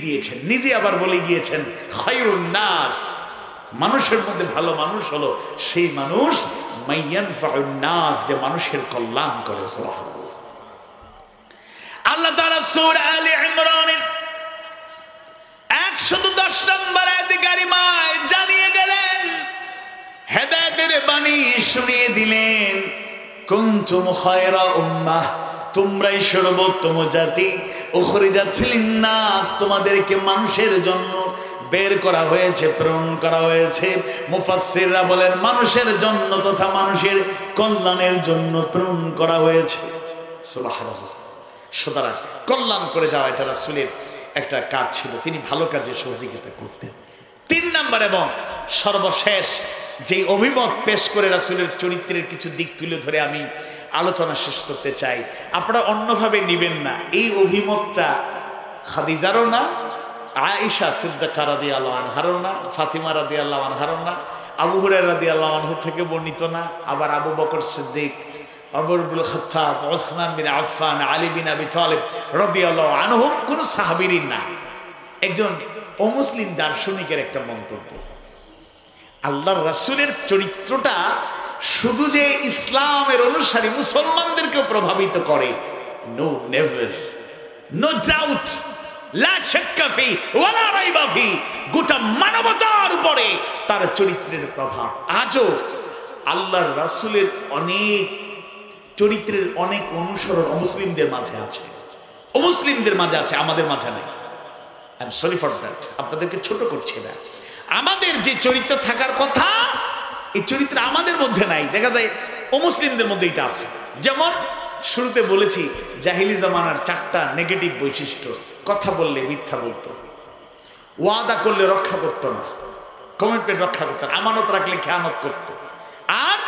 দিয়েছেন, নিজে আবার বলে গিয়েছেন খায়রুন নাস, মানুষের মধ্যে ভালো মানুষ হলো সেই মানুষ মাইয়ানফাউন নাস, যে মানুষের কল্যাণ করে। সুবহানাল্লাহ। আল্লাহ তাআলা সূরা আলে ইমরানের 110 নম্বর আয়াতে কারিমায় জানিয়ে গেলেন, হেদায়েতের বাণী শুনিয়ে দিলেন, কুনতুম খায়রা উম্মাহ, তোমরাই সর্বোত্তম জাতি, উখরিজাত লিন-নাস, তোমাদেরকে মানুষের জন্য বের করা হয়েছে, প্রেরণ করা হয়েছে। মুফাসসিররা বলেন মানুষের জন্য তথা মানুষের কল্যাণের জন্য প্রেরণ করা হয়েছে। সুবহানাল্লাহ। সুতরাং কল্যাণ করে যাওয়া এটা রাসূলের একটা কাজ ছিল, তিনি ভালো কাজে সহযোগিতা করতেন। 3 নম্বর এবং সর্বশেষ যেই অভিমত পেশ করে রাসূলের চরিত্রের কিছু দিক তুলে ধরে আমি আলোচনা শেষ করতে চাই, আপনারা অন্যভাবে নেবেন না। এই অভিমতটা খাদিজারও না, আয়েশা সিদ্দিকা রাদিয়াল্লাহু আনহারও না, ফাতিমা রাদিয়াল্লাহু আনহারও না, আবু হুরায়রা রাদিয়াল্লাহু আনহু থেকে বর্ণিত না, আবার আবু বকর সিদ্দিক, ওমর ইবনে খাত্তাব, ওসমান বিন আফফান, আলী বিন আবি তালিব রাদিয়াল্লাহু আনহুম কোন সাহাবীর না, একজন অমুসলিম দার্শনিকের একটা মন্তব্য। আল্লাহর রাসূলের চরিত্রটা শুধু যে ইসলামের অনুসারী মুসলমানদেরকে প্রভাবিত করে, নো নেভার, নো ডাউট, লা শাক্কা ফি ওয়ালা রাইবা ফি, গোটা মানবতার উপরে তার চরিত্রের প্রভাব। আজও আল্লাহর রাসূলের অনেক চরিত্রের অনেক অনুসরণ অমুসলিমদের মাঝে আছে, অমুসলিমদের মাঝে আছে, আমাদের মাঝে নাই। I am sorry for that, আপনাদেরকে ছোট করছি না। আমাদের যে চরিত্র থাকার কথা, এই চরিত্র আমাদের মধ্যে নাই, দেখা যায় অমুসলিমদের মধ্যে এটা আছে। যেমন শুরুতে বলেছি, জাহিলি জামানার 4টা নেগেটিভ বৈশিষ্ট্য: কথা বললে মিথ্যা বলতো, ওয়াদা করলে রক্ষা করতো না, কমিটমেন্ট রক্ষা করতো না, আমানত রাখলে খেয়ানত করতো, আর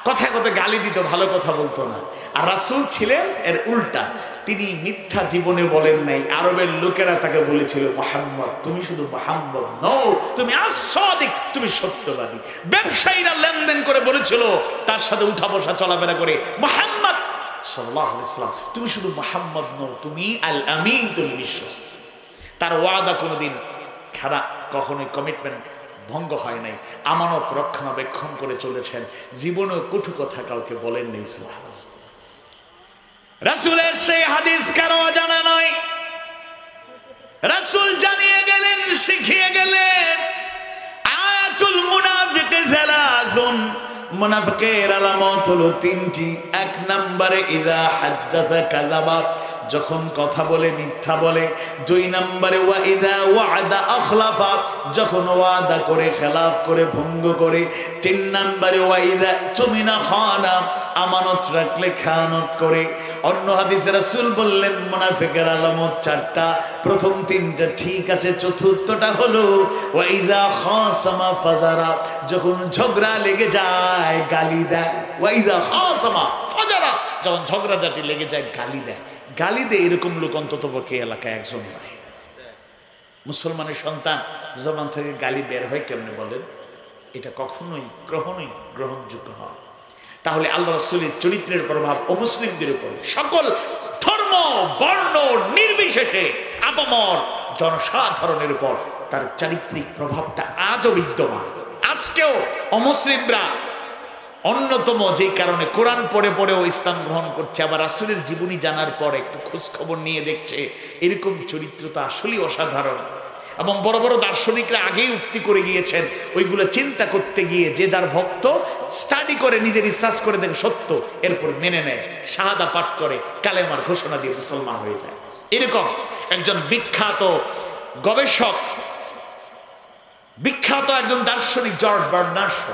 কথায় কথায় গালি দিত, ভালো কথা বলতো না। আর রাসূল ছিলেন এর উল্টা, তিনি মিথ্যা জীবনে বলেন নাই। আরবের লোকেরা তাকে বলেছিল, মুহাম্মদ তুমি শুধু মুহাম্মদ নও, তুমি আস-সাদিক, তুমি সত্যবাদী। ব্যবসায়ীরা লেনদেন করে বলেছিল, তার সাথে উঠা বসা চলাফেরা করে, মুহাম্মদ সাল্লাল্লাহু আলাইহি ওয়াসাল্লাম তুমি শুধু মুহাম্মদ নও, তুমি আল আমিন, তুমি বিশ্বস্ত। তার ওয়াদা কোনোদিন খারাপ, কখনোই কমিটমেন্ট ভঙ্গ হয় নাই, আমানত রক্ষণাবেক্ষণ করে চলেছেন, জীবনে কটু কথা কাউকে বলেন নেই। সুবহানাল্লাহ। রাসূলের সেই হাদিস কারো জানা নয়, রাসূল জানিয়ে গেলেন, শিখিয়ে গেলেন। আয়াতুল মুনাফিক যালাতুন, মুনাফিকের আলামত হলো তিনটি। এক নম্বরে ইযা হাদাসা কাযাবা, যখন কথা বলে মিথ্যা বলে। দুই নম্বরে ওয়া ইযা ওয়া'দা আখলাফা, যখন ওয়াদা করে খেলাফ করে, ভঙ্গ করে। তিন নম্বরে ওয়া ইযা তুমিনা খানা, আমানত রাখলে খেয়ানত করে। অন্য হাদিসে রাসূল বললেন মুনাফিকের আলামত চারটা, প্রথম তিনটা ঠিক আছে, চতুর্থটা হলো ওয়া ইযা খাসামা ফাজারা, যখন ঝগড়া লেগে যায় গালি দেয়। ওয়া ইযা খাসামা ফাজারা, যখন ঝগড়াঝাটি লেগে যায় গালি দেয়। গালি দেয় এরকম লোক অন্তত পক্ষে এলাকায় একজন নাই। মুসলমানের সন্তান জবান থেকে গালি বের হয় কেমনে বলেন? এটা কখনোই গ্রহণযোগ্য নয়। তাহলে আল্লাহ রাসূলের চরিত্রের প্রভাব অমুসলিমদের উপর, সকল ধর্ম বর্ণ নির্বিশেষে আপামর জনসাধারণের উপর তার চারিত্রিক প্রভাবটা আজও বিদ্যমান। আজকেও অমুসলিমরা অন্যতম যে কারণে কোরআন পড়ে পড়েও ইসলাম গ্রহণ করছে, আবার রাসূলের জীবনী জানার পর একটু খোঁজ খবর নিয়ে দেখছে এরকম চরিত্র তো আসলেই অসাধারণ। এবং বড় বড় দার্শনিকরা আগেই উক্তি করে গিয়েছেন, ওইগুলো চিন্তা করতে গিয়ে যে যার ভক্ত স্টাডি করে, নিজে রিসার্চ করে দেখে সত্য, এরপর মেনে নেয়, শাহাদা পাঠ করে, কালেমার ঘোষণা দিয়ে মুসলমান হয়ে যায়। এরকম একজন বিখ্যাত গবেষক, বিখ্যাত একজন দার্শনিক জর্জ বার্নার্ড শ,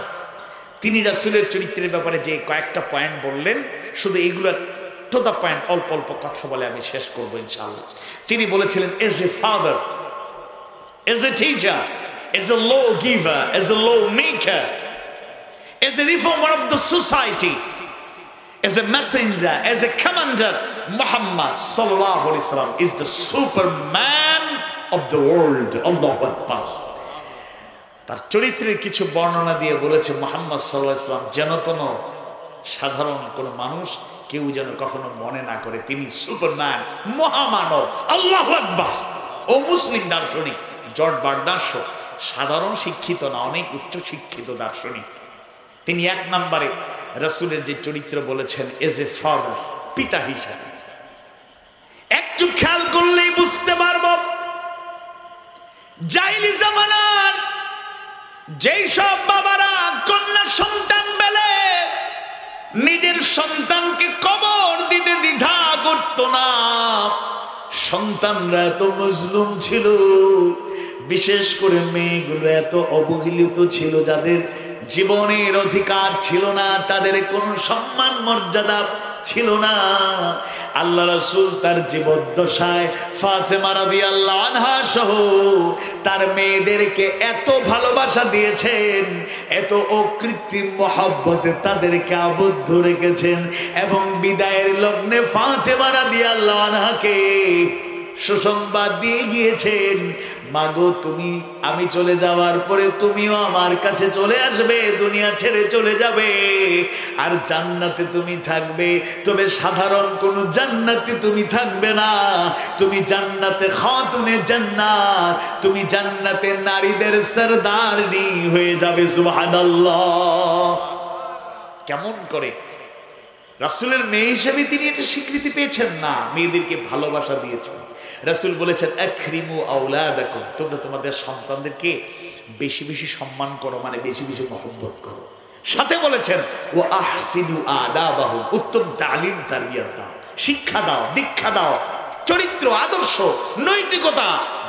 তিনি রাসূলের চরিত্রের ব্যাপারে যে কয়েকটা পয়েন্ট বললেন, শুধু এইগুলোর টু দ্য পয়েন্ট অল্প অল্প কথা বলে আমি শেষ করবো ইনশাআল্লাহ। তিনি বলেছিলেন, as a father, as a teacher, as a lawgiver, as a lawmaker, as a reformer of the society, as a messenger, as a commander, Muhammad sallallahu alaihi wasallam is the superman of the world. Allahu Akbar. তার চরিত্রের কিছু বর্ণনা দিয়ে বলেছে, মুহাম্মদ সাল্লাল্লাহু আলাইহি ওয়াসাল্লাম যেন তেন সাধারণ কোন মানুষ কেউ যেন কখনো মনে না করে তিনি সুপারম্যান, মহামানব। আল্লাহু আকবার। ও মুসলিম দার্শনিক জর্জ বার্নার্ড শ সাধারণ শিক্ষিত না, অনেক উচ্চ শিক্ষিত দার্শনিক। তিনি এক নম্বরে রাসূলের যে চরিত্র বলেছেন, এজ এ ফাদার, পিতা হিসাবে। একটু খেয়াল করলেই বুঝতে পারব, জাহিলি জামানার যেই সব বাবারা কন্যা সন্তান পেলে নিজের সন্তানকে কবর দিতে দ্বিধা করত না, সন্তানরা এত মজলুম ছিল, বিশেষ করে মেয়েগুলো এত অবহেলিত ছিল, যাদের জীবনের অধিকার ছিল না, তাদের কোনো সম্মান মর্যাদা ছিল না। আল্লাহ রাসূল তার জীবদ্দশায় ফাতেমা রাদিয়াল্লাহু আনহা সহ তার মেয়েদেরকে এত ভালোবাসা দিয়েছেন, এত অকৃত্রিম মহব্বতে তাদেরকে আবদ্ধ রেখেছেন, এবং বিদায়ের লগ্নে ফাতেমা রাদিয়াল্লাহু আনহাকে সুসংবাদ দিয়ে গিয়েছেন, মাগো তুমি, আমি চলে যাওয়ার পরে তুমিও আমার কাছে চলে আসবে, দুনিয়া ছেড়ে চলে যাবে, আর জান্নাতে তুমি থাকবে। তবে সাধারণ কোন জান্নাতে তুমি থাকবে না, তুমি জান্নাতে খাতুনে জান্নাত, তুমি জান্নাতে নারীদের সরদারনি হয়ে যাবে। সুবহানাল্লাহ। কেমন করে রাসূলের মেয়ে হিসেবে তিনি এটা স্বীকৃতি পেয়েছেন না, মেয়েদেরকে ভালোবাসা দিয়েছেন। রাসূল বলেছেন, আকরিমু আওলাদাকুম, তোমরা তোমাদের সন্তানদেরকে বেশি বেশি সম্মান করো, মানে বেশি বেশি মহব্বত করো। সাথে বলেছেন, ও আহসিনু আদাবাহুম, উত্তম তালিম তারবিয়াত দাও, শিক্ষা দাও, দীক্ষা দাও, চরিত্র, আদর্শ, নৈতিকতা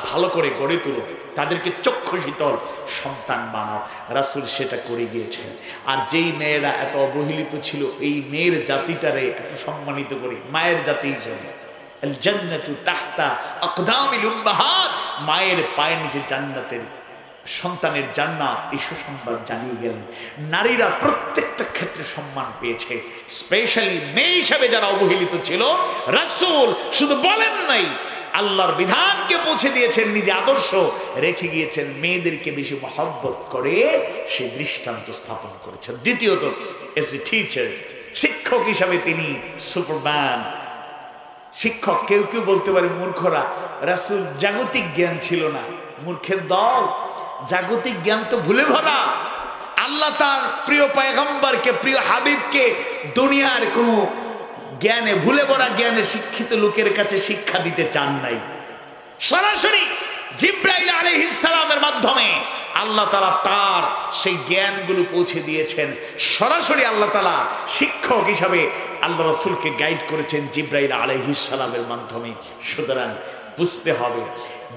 ভালো করে গড়ে তুলো, তাদেরকে চক্ষু শীতল সন্তান বানাও। রাসূল সেটা করে গিয়েছেন। আর যেই মেয়েরা এত অবহেলিত ছিল, এই মেয়ের জাতিটারে একটু সম্মানিত করে মায়ের জাতি হিসেবে, আল জান্নাতু তাহতা আকদামিল উম্মাহাত, মায়ের পায়ের নিচে জান্নাতের সন্তানের জান্নাত এই সুসংবাদ জানিয়ে গেলেন। নারীরা প্রত্যেকটা ক্ষেত্রে সম্মান পেয়েছে, স্পেশালি মেয়ে হিসাবে যারা অবহেলিত ছিল, রাসূল শুধু বলেন নাই, আল্লাহর বিধানকে পৌঁছে দিয়েছেন, নিজে আদর্শ রেখে গিয়েছেন, মেয়েদেরকে বেশি মহব্বত করে সেই দৃষ্টান্ত স্থাপন করেছেন। দ্বিতীয়ত, এজ এ টিচার, শিক্ষক হিসাবে তিনি সুপারম্যান। শিক্ষক, কেউ কেউ বলতে পারে মূর্খরা, রাসূল জাগতিক জ্ঞান ছিল না। মূর্খের দল, জাগতিক জ্ঞান তো ভুলে ভরা। আল্লাহ তার প্রিয় পয়গম্বরকে, প্রিয় হাবিবকে দুনিয়ার কোনো জ্ঞানে, ভুলে ভরা জ্ঞানে শিক্ষিত লোকের কাছে শিক্ষা দিতে চান নাই। সরাসরি জিবরাইল আলাইহিস সালামের মাধ্যমে আল্লাহ তাআলা তার সেই জ্ঞানগুলো পৌঁছে দিয়েছেন। সরাসরি আল্লাহ তাআলা শিক্ষক হিসাবে আল্লাহ রাসূলকে গাইড করেছেন জিবরাইল আলাইহিস সালামের মাধ্যমে। সুতরাং বুঝতে হবে,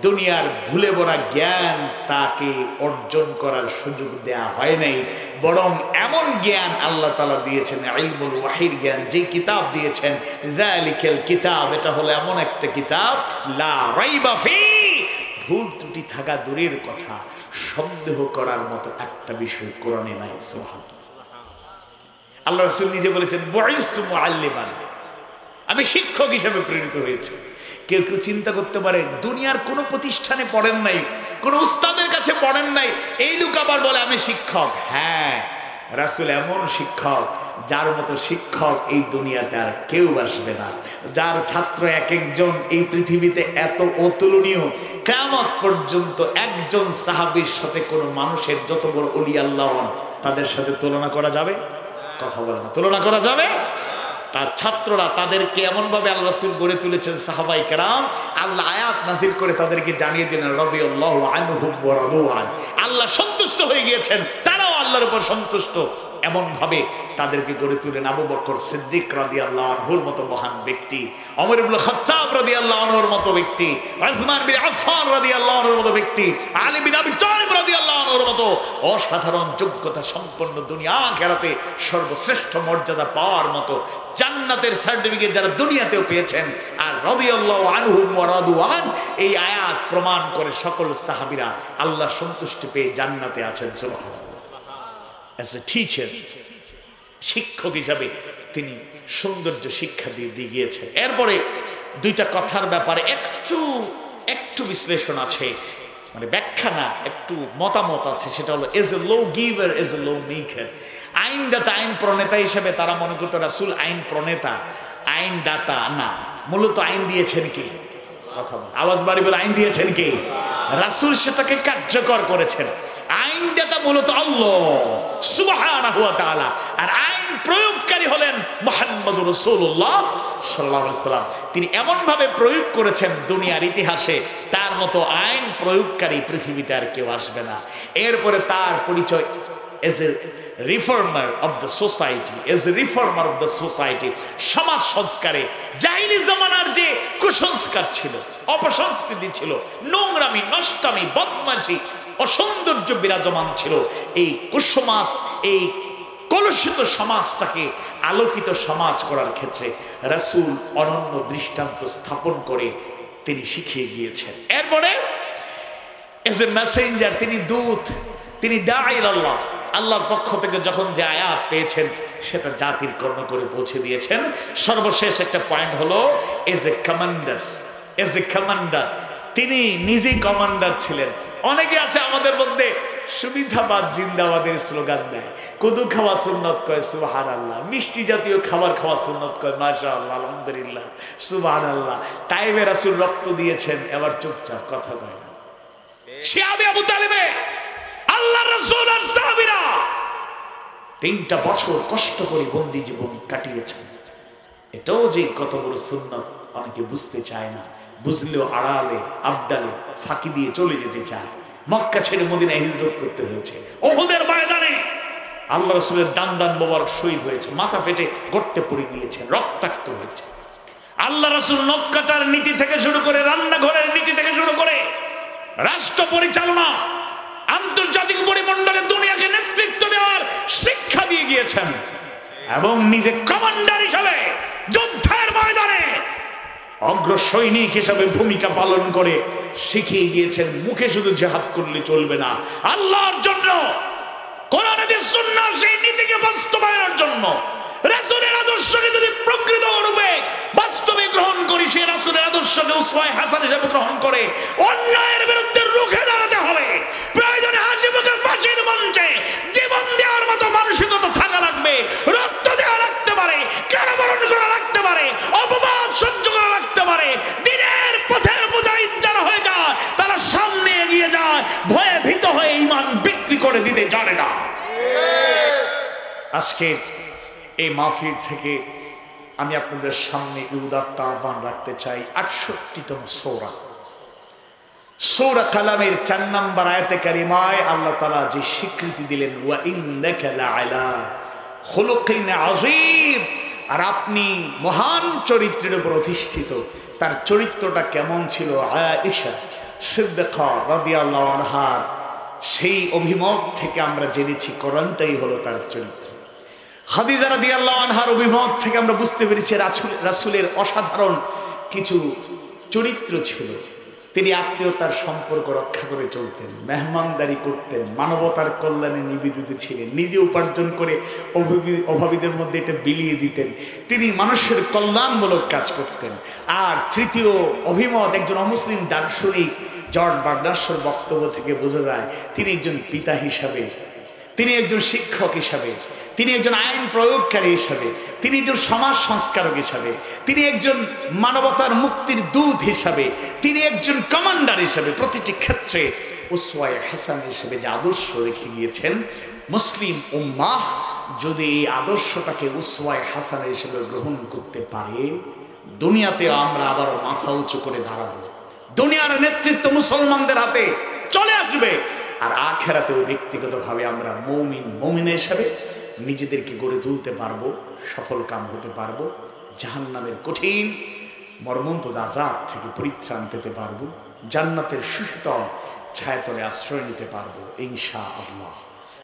দুনিয়ার ভুলে ভরা জ্ঞান তাকে অর্জন করার সুযোগ দেয়া হয় নাই, বরং এমন জ্ঞান আল্লাহ তাআলা দিয়েছেন, ইলমুল ওয়াহির জ্ঞান, যে কিতাব দিয়েছেন, যালিকাল কিতাব, এটা হলো এমন একটা কিতাব, লা রাইবা ফি, ভুল ত্রুটি থাকা দূরের কথা, সন্দেহ করার মতো একটা বিষয় কোরআনে নাই। সুবহানাল্লাহ। আল্লাহ রাসূল নিজে বলেছেন, বুইস্তু মুআল্লিমান, আমি শিক্ষক হিসেবে প্রেরিত হয়েছি। কেউ কেউ চিন্তা করতে পারে, দুনিয়ার কোনো প্রতিষ্ঠানে পড়েন নাই, কোনো উস্তাদের কাছে পড়েন নাই, এই লোক আবার বলে আমি শিক্ষক। হ্যাঁ, রাসূল এমন শিক্ষক, যার মতো শিক্ষক এই দুনিয়াতে আর কেউ আসবে না, যার ছাত্র এক একজন এই পৃথিবীতে এত অতুলনীয়, কিয়ামত পর্যন্ত একজন সাহাবীর সাথে কোনো মানুষের, যত বড় ওলি আল্লাহ হন, তাদের সাথে তুলনা করা যাবে? কথা বলে না, তুলনা করা যাবে? তার ছাত্ররা, তাদেরকে এমন ভাবে আল্লাহ রাসূল গড়ে তুলেছেন, সাহাবায়ে কেরাম, আল্লাহ আয়াত নাযিল করে তাদেরকে জানিয়ে দিলেন, রাদিয়াল্লাহু আনহুম ওয়া রাদু আন, আল্লাহ সন্তুষ্ট হয়ে গিয়েছেন, তারাও আল্লাহর উপর সন্তুষ্ট। এমন ভাবে তাদেরকে গড়ে তুলেন। আবু বকর সিদ্দিক রাদিয়াল্লাহু আনহুর মতো মহান ব্যক্তি, ওমর ইবনে খাত্তাব রাদিয়াল্লাহু আনহুর মতো ব্যক্তি, উসমান বিন আফফান রাদিয়াল্লাহু আনহুর মতো ব্যক্তি, আলী বিন আবি তালিব রাদিয়াল্লাহু আনহুর মতো অসাধারণ যোগ্যতা সম্পন্ন, দুনিয়া আখিরাতে সর্বশ্রেষ্ঠ মর্যাদা পাওয়ার মতো জান্নাতের সার্টিফিকেট যারা দুনিয়াতেও পেয়েছেন। আর রাদিয়াল্লাহু আনহুম ওয়া রাদু আন, এই আয়াত প্রমাণ করে সকল সাহাবীরা আল্লাহ সন্তুষ্টি পেয়ে জান্নাতে আছেন। সুবহানাল্লাহ। As a teacher, শিক্ষক হিসাবে তিনি সৌন্দর্য শিক্ষা দিয়ে গিয়েছেন। এরপরে দুইটা কথার ব্যাপারে একটু বিশ্লেষণ আছে, মানে ব্যাখ্যা না, একটু মতামত আছে। সেটা হলো, as a law giver, as a law maker. আইনদাতা, আইন প্রণেতা হিসেবে তারা মনে করতো রাসূল আইন প্রণেতা, আইন দাতা না, মূলত আইন দিয়েছেন কি? কথা বল, আওয়াজ বাড়ি বলে, আইন দিয়েছেন কি? রাসূল সেটাকে কার্যকর করেছেন। আইনদাতা মূলত আল্লাহ সুবহানাহু ওয়া তাআলা, আর আইন প্রয়োগকারী হলেন মুহাম্মদুর রাসূলুল্লাহ সাল্লাল্লাহু আলাইহি ওয়াসাল্লাম। তিনি এমন ভাবে প্রয়োগ করেছেন দুনিয়ার ইতিহাসে, তার মতো আইন প্রয়োগকারী পৃথিবীতে আর কেউ আসবে না। এরপরে তার পরিচয় as a reformer of the society, as a reformer of the society, সমাজ সংস্কারে জাহিলি জামানার যে কুসংস্কার ছিল, অপসংস্কৃতি ছিল, নোংরামি, নষ্টামি, বদমাশি, অসৌন্দর্য বিরাজমান ছিল, এই কুসমাজ, এই কলুষিত সমাজটাকে আলোকিত সমাজ করার ক্ষেত্রে রাসূল অনন্য দৃষ্টান্ত স্থাপন করে তিনি শিখিয়ে গিয়েছেন। এরপরে এজ এ মেসেঞ্জার, তিনি দূত, তিনি দাঈ আল্লাহ, আল্লাহর পক্ষ থেকে যখন যে আয়াত পেয়েছেন সেটা জাতির কর্ণ করে পৌঁছে দিয়েছেন। সর্বশেষ একটা পয়েন্ট হলো, as A commander, as a commander, তিনি নিজেই কমান্ডার ছিলেন। অনেকে আছে আমাদের মধ্যে সুবিধাবাদ জিন্দাবাদের স্লোগান দেয়, কদু খাওয়া সুন্নত কয় সুবহানাল্লাহ, মিষ্টি জাতীয় খাবার খাওয়া সুন্নত কয় মাশাআল্লাহ, আলহামদুলিল্লাহ, সুবহানাল্লাহ। টাইমে রাসূল রক্ত দিয়েছেন, এবার চুপচাপ, কথা কয় না। শিয়াবে আবু তালেবে আল্লাহর রাসূল আর সাহাবীরা 3টা বছর কষ্ট করে বন্দী জীবন কাটিয়েছেন। এটাও যে কত বড় সুন্নাত অনেকে বুঝতে চায় না, বুঝলেও আড়ালে আবডালে ফাঁকি দিয়ে চলে যেতে চায়। মক্কা ছেড়ে মদিনায় হিজরত করতে হয়েছে। উহুদের ময়দানে আল্লাহ রাসূলের দান মোবারক শহীদ হয়েছে, মাথা ফেটে গর্তে পড়ে গিয়েছে, রক্তাক্ত হয়েছে। আল্লাহ রাসূল নখ কাটার নীতি থেকে শুরু করে, রান্নাঘরের নীতি থেকে শুরু করে, রাষ্ট্র পরিচালনা, আন্তর্জাতিক পরিমণ্ডলে দুনিয়াকে নেতৃত্ব দেওয়ার শিক্ষা দিয়ে গিয়েছেন, এবং নিজে কমান্ডার হিসেবে যুদ্ধের ময়দানে অগ্র সৈনিক হিসেবে ভূমিকা পালন করে শিখিয়ে গিয়েছেন মুখে শুধু জিহাদ করলে চলবে না, আল্লাহর জন্য কোরআন হাদিস সুন্নাহ সেই নীতিকে বাস্তবায়নের জন্য রাসূলের আদর্শকে যদি প্রকৃত রূপে বাস্তবে গ্রহণ করি, সেই রাসূলের আদর্শকে উসওয়ায়ে হাসানা হিসেবে গ্রহণ করে অন্যায়ের বিরুদ্ধে রুখে দাঁড়াতে হবে। প্রয়োজনে হাসি মুখে ফাঁসির মঞ্চে জীবন দেওয়ার মতো মানসিকতা থাকা লাগবে, রক্ত দেওয়া লাগতে পারে, কারাবরণ করা লাগতে পারে, অপবাদ সহ্য করা লাগতে পারে। দিনের পথের মুজাহিদ যারা হয়ে যায় তারা সামনে এগিয়ে যায়, ভয়ে ভীত হয়ে ঈমান বিক্রি করে দিতে জানে না। আজকে এই মাহফিল থেকে আমি আপনাদের সামনে উদাত্ত আহ্বান রাখতে চাই। 68তম সূরা কালামের 4 নম্বর আয়াতে কারিমায় আল্লাহ তাআলা যে স্বীকৃতি দিলেন, ওয়া ইন্নাকা লাআলা খুলুকিন আযীম, আর আপনি মহান চরিত্রের উপর অধিষ্ঠিত। তার চরিত্রটা কেমন ছিল? আয়েশা সিদ্দিকা রাদিয়াল্লাহু আনহার সেই অভিমত থেকে আমরা জেনেছি কোরআনটাই হলো তার চরিত্র। খাদিজা রাদিয়াল্লাহু আনহার অভিমত থেকে আমরা বুঝতে পেরেছি রাসূলের অসাধারণ কিছু চরিত্র ছিল। তিনি আত্মীয়তার সম্পর্ক রক্ষা করে চলতেন, মেহমানদারি করতেন, মানবতার কল্যাণে নিবেদিত ছিলেন, নিজে উপার্জন করে অভাবীদের মধ্যে এটা বিলিয়ে দিতেন। তিনি মানুষের কল্যাণমূলক কাজ করতেন। আর তৃতীয় অভিমত, একজন অমুসলিম দার্শনিক জর্জ বার্নার্সের বক্তব্য থেকে বোঝা যায় তিনি একজন পিতা হিসাবে, তিনি একজন শিক্ষক হিসাবে, তিনি একজন আইন প্রয়োগকারী হিসাবে, তিনি একজন সমাজ সংস্কারক হিসাবে, তিনি একজন মানবতার মুক্তির দূত হিসাবে, তিনি একজন কমান্ডার হিসাবে প্রতিটি ক্ষেত্রে উসওয়ায়ে হাসানা হিসেবে যে আদর্শ রেখে গিয়েছেন, মুসলিম উম্মাহ যদি এই আদর্শটাকে উসওয়ায়ে হাসানা হিসেবে গ্রহণ করতে পারে, দুনিয়াতে আমরা আবার মাথা উঁচু করে দাঁড়াবো, দুনিয়ার নেতৃত্ব মুসলমানদের হাতে চলে আসবে, আর আখিরাতেও ব্যক্তিগতভাবে আমরা মুমিন হিসাবে নিজেদেরকে গড়ে তুলতে পারবো, সফল কাম হতে পারবো, জাহান্নামের কঠিন মর্মন্তুদ আযাব থেকে পরিত্রাণ পেতে পারবো, জান্নাতের সুশীতল ছায়াতলে আশ্রয় নিতে পারবো ইনশাআল্লাহ।